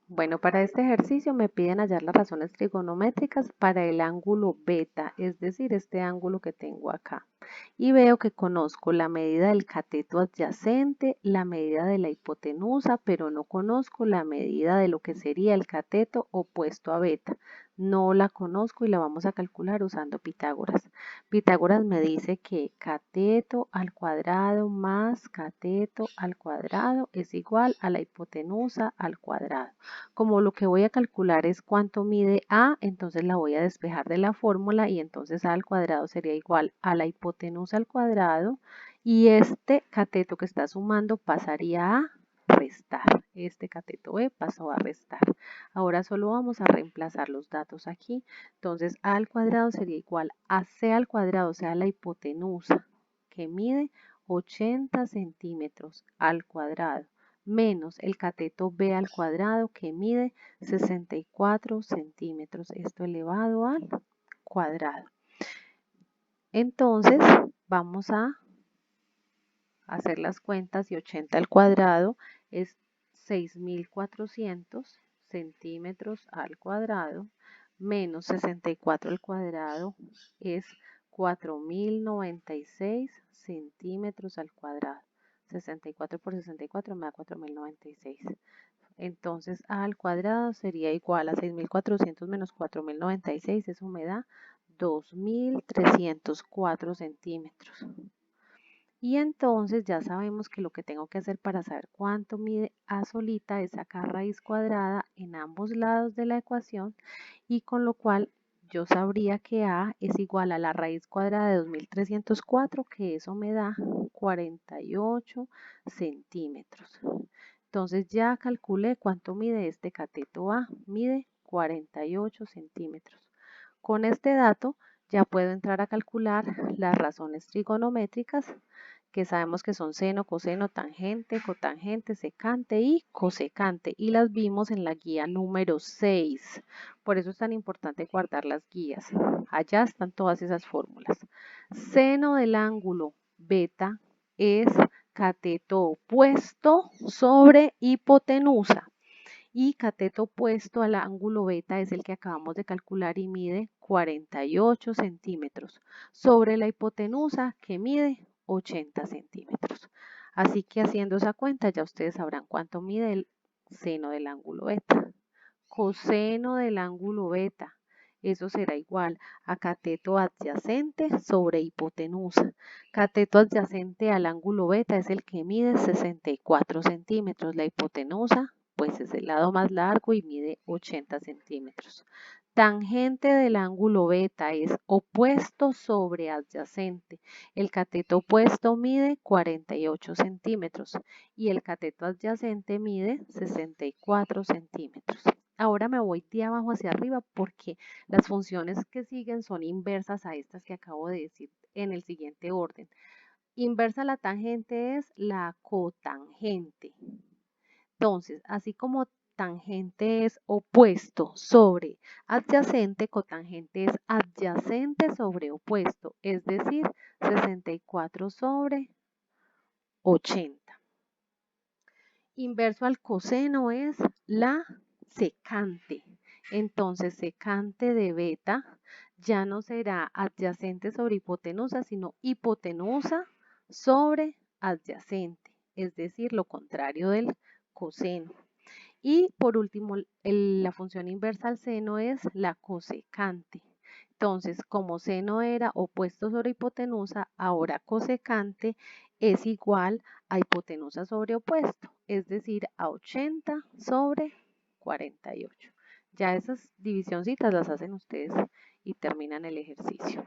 Bueno, para este ejercicio me piden hallar las razones trigonométricas para el ángulo beta, es decir, este ángulo que tengo acá. Y veo que conozco la medida del cateto adyacente, la medida de la hipotenusa, pero no conozco la medida de lo que sería el cateto opuesto a beta. No la conozco y la vamos a calcular usando Pitágoras. Pitágoras me dice que cateto al cuadrado más cateto al cuadrado es igual a la hipotenusa al cuadrado. Como lo que voy a calcular es cuánto mide A, entonces la voy a despejar de la fórmula y entonces A al cuadrado sería igual a la hipotenusa al cuadrado y este cateto que está sumando pasaría a restar. Este cateto B pasó a restar. Ahora solo vamos a reemplazar los datos aquí. Entonces A al cuadrado sería igual a C al cuadrado, o sea, la hipotenusa que mide 80 centímetros al cuadrado menos el cateto B al cuadrado que mide 64 centímetros, esto elevado al cuadrado. Entonces vamos a hacer las cuentas y 80 al cuadrado es 6.400 centímetros al cuadrado menos 64 al cuadrado es 4.096 centímetros al cuadrado. 64 por 64 me da 4.096. Entonces A al cuadrado sería igual a 6.400 menos 4.096, eso me da 2.304 centímetros. Y entonces ya sabemos que lo que tengo que hacer para saber cuánto mide A solita es sacar raíz cuadrada en ambos lados de la ecuación y con lo cual yo sabría que A es igual a la raíz cuadrada de 2.304, que eso me da 48 centímetros. Entonces ya calculé cuánto mide este cateto A, mide 48 centímetros. Con este dato ya puedo entrar a calcular las razones trigonométricas que sabemos que son seno, coseno, tangente, cotangente, secante y cosecante y las vimos en la guía número 6. Por eso es tan importante guardar las guías. Allá están todas esas fórmulas. Seno del ángulo beta es cateto opuesto sobre hipotenusa. Y cateto opuesto al ángulo beta es el que acabamos de calcular y mide 48 centímetros sobre la hipotenusa que mide 80 centímetros. Así que haciendo esa cuenta ya ustedes sabrán cuánto mide el seno del ángulo beta. Coseno del ángulo beta, eso será igual a cateto adyacente sobre hipotenusa. Cateto adyacente al ángulo beta es el que mide 64 centímetros. La hipotenusa pues es el lado más largo y mide 80 centímetros. Tangente del ángulo beta es opuesto sobre adyacente. El cateto opuesto mide 48 centímetros y el cateto adyacente mide 64 centímetros. Ahora me voy de abajo hacia arriba porque las funciones que siguen son inversas a estas que acabo de decir en el siguiente orden. Inversa a la tangente es la cotangente. Entonces, así como tangente es opuesto sobre adyacente, cotangente es adyacente sobre opuesto, es decir, 64 sobre 80. Inverso al coseno es la secante. Entonces, secante de beta ya no será adyacente sobre hipotenusa, sino hipotenusa sobre adyacente, es decir, lo contrario del coseno. Y por último, la función inversa al seno es la cosecante. Entonces, como seno era opuesto sobre hipotenusa, ahora cosecante es igual a hipotenusa sobre opuesto, es decir, a 80 sobre 48. Ya esas divisioncitas las hacen ustedes y terminan el ejercicio.